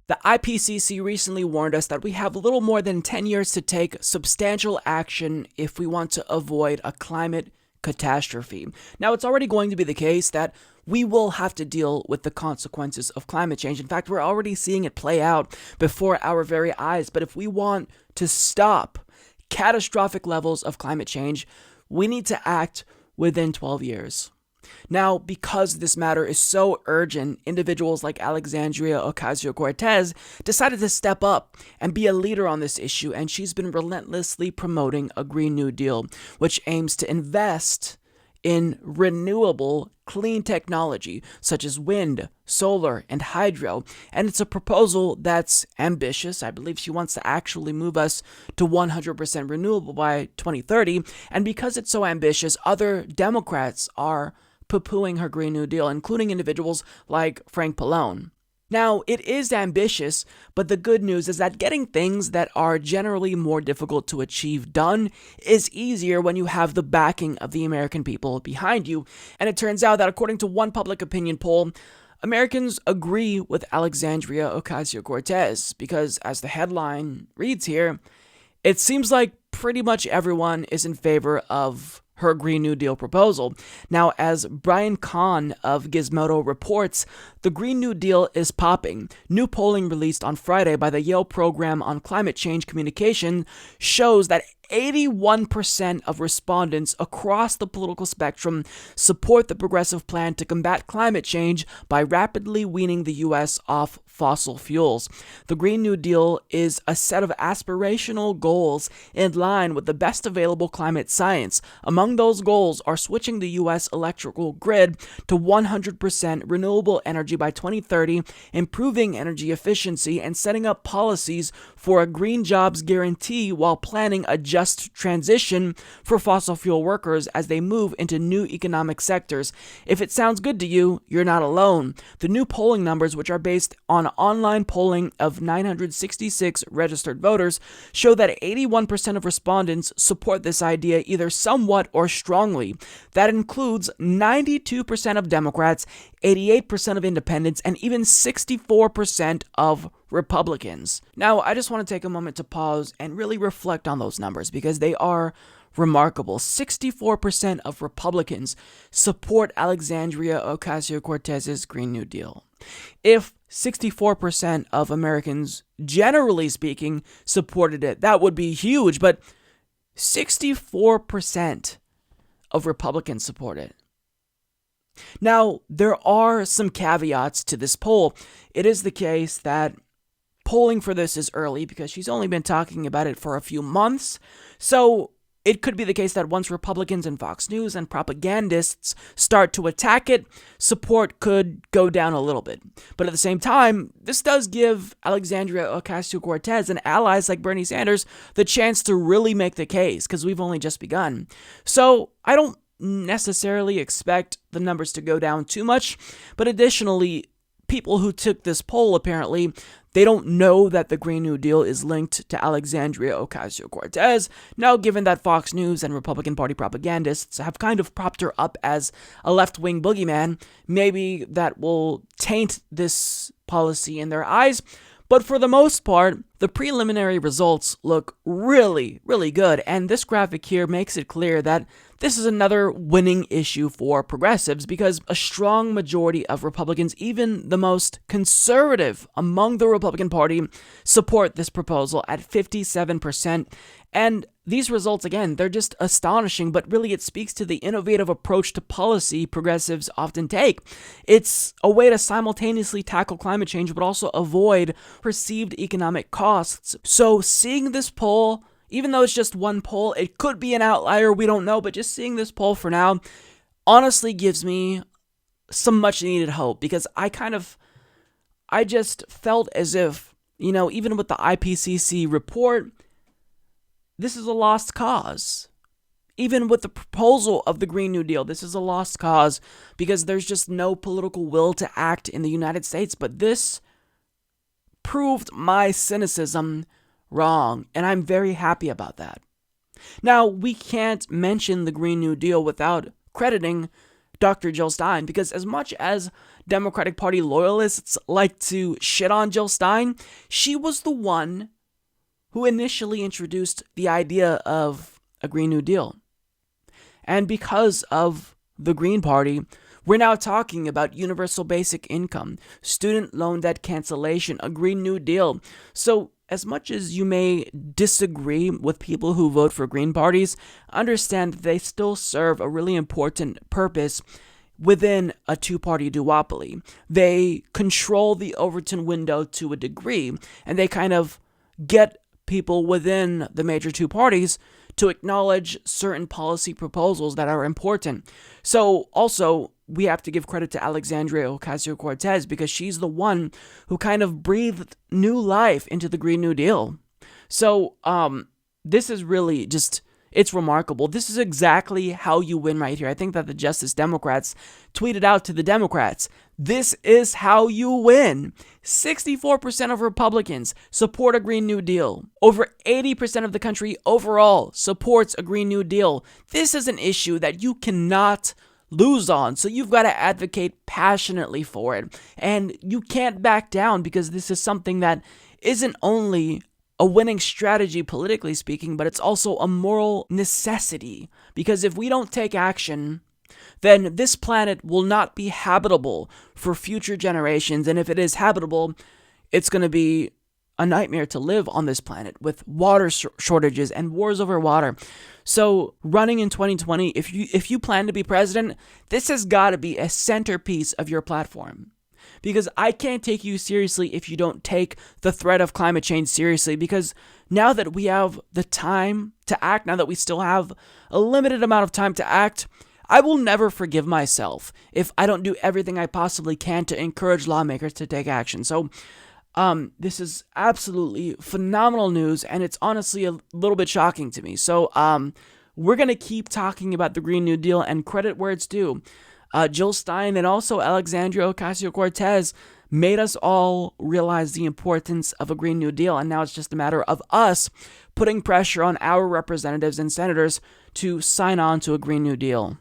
The IPCC recently warned us that we have little more than 10 years to take substantial action if we want to avoid a climate catastrophe. Now, it's already going to be the case that we will have to deal with the consequences of climate change. In fact, we're already seeing it play out before our very eyes. But if we want to stop catastrophic levels of climate change, we need to act within 12 years. Now, because this matter is so urgent, individuals like Alexandria Ocasio-Cortez decided to step up and be a leader on this issue, and she's been relentlessly promoting a Green New Deal, which aims to invest in renewable, clean technology such as wind, solar, and hydro. And it's a proposal that's ambitious. I believe she wants to actually move us to 100% renewable by 2030. And because it's so ambitious, other Democrats are poo-pooing her Green New Deal, including individuals like Frank Pallone. Now, it is ambitious, but the good news is that getting things that are generally more difficult to achieve done is easier when you have the backing of the American people behind you. And it turns out that according to one public opinion poll, Americans agree with Alexandria Ocasio-Cortez because, as the headline reads here, it seems like pretty much everyone is in favor of her Green New Deal proposal. Now, as Brian Kahn of Gizmodo reports, the Green New Deal is popping. New polling released on Friday by the Yale Program on Climate Change Communication shows that 81% of respondents across the political spectrum support the progressive plan to combat climate change by rapidly weaning the U.S. off fossil fuels. The Green New Deal is a set of aspirational goals in line with the best available climate science. Among those goals are switching the U.S. electrical grid to 100% renewable energy by 2030, improving energy efficiency, and setting up policies for a green jobs guarantee while planning a just transition for fossil fuel workers as they move into new economic sectors. If it sounds good to you, you're not alone. The new polling numbers, which are based on online polling of 966 registered voters, show that 81% of respondents support this idea either somewhat or strongly. That includes 92% of Democrats, 88% of independents, and even 64% of Republicans. Now, I just want to take a moment to pause and really reflect on those numbers because they are remarkable. 64% of Republicans support Alexandria Ocasio-Cortez's Green New Deal. If 64% of Americans, generally speaking, supported it, that would be huge, but 64% of Republicans support it. Now, there are some caveats to this poll. It is the case that polling for this is early because she's only been talking about it for a few months. So it could be the case that once Republicans and Fox News and propagandists start to attack it, support could go down a little bit. But at the same time, this does give Alexandria Ocasio-Cortez and allies like Bernie Sanders the chance to really make the case because we've only just begun. So I don't necessarily expect the numbers to go down too much, but additionally, people who took this poll apparently they don't know that the Green New Deal is linked to Alexandria Ocasio-Cortez. Now, given that Fox News and Republican Party propagandists have kind of propped her up as a left-wing boogeyman, maybe that will taint this policy in their eyes. But for the most part, the preliminary results look really, really good. And this graphic here makes it clear that this is another winning issue for progressives because a strong majority of Republicans, even the most conservative among the Republican Party, support this proposal at 57%. And these results, again, they're just astonishing, but really it speaks to the innovative approach to policy progressives often take. It's a way to simultaneously tackle climate change, but also avoid perceived economic costs. So seeing this poll, even though it's just one poll, it could be an outlier, we don't know, but just seeing this poll for now honestly gives me some much needed hope because I just felt as if, even with the IPCC report, this is a lost cause. Even with the proposal of the Green New Deal, this is a lost cause because there's just no political will to act in the United States. But this proved my cynicism wrong, and I'm very happy about that. Now, we can't mention the Green New Deal without crediting Dr. Jill Stein, because as much as Democratic Party loyalists like to shit on Jill Stein, she was the one who initially introduced the idea of a Green New Deal. And because of the Green Party, we're now talking about universal basic income, student loan debt cancellation, a Green New Deal. So as much as you may disagree with people who vote for Green parties, understand that they still serve a really important purpose within a two-party duopoly. They control the Overton window to a degree, and they kind of get people within the major two parties to acknowledge certain policy proposals that are important. So also, we have to give credit to Alexandria Ocasio-Cortez because she's the one who kind of breathed new life into the Green New Deal. So this is really just, it's remarkable. This is exactly how you win right here. I think that the Justice Democrats tweeted out to the Democrats, this is how you win. 64% of Republicans support a Green New Deal. Over 80% of the country overall supports a Green New Deal. This is an issue that you cannot lose on, so you've got to advocate passionately for it. And you can't back down because this is something that isn't only a winning strategy politically speaking, but it's also a moral necessity. Because if we don't take action, then this planet will not be habitable for future generations. And if it is habitable, it's going to be a nightmare to live on this planet with water shortages and wars over water. So running in 2020, if you plan to be president, this has got to be a centerpiece of your platform. Because I can't take you seriously if you don't take the threat of climate change seriously. Because now that we have the time to act, now that we still have a limited amount of time to act, I will never forgive myself if I don't do everything I possibly can to encourage lawmakers to take action. So this is absolutely phenomenal news, and it's honestly a little bit shocking to me. So we're going to keep talking about the Green New Deal, and credit where it's due. Jill Stein and also Alexandria Ocasio-Cortez made us all realize the importance of a Green New Deal, and now it's just a matter of us putting pressure on our representatives and senators to sign on to a Green New Deal.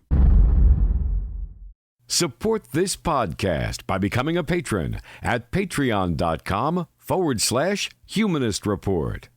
Support this podcast by becoming a patron at patreon.com/Humanist Report.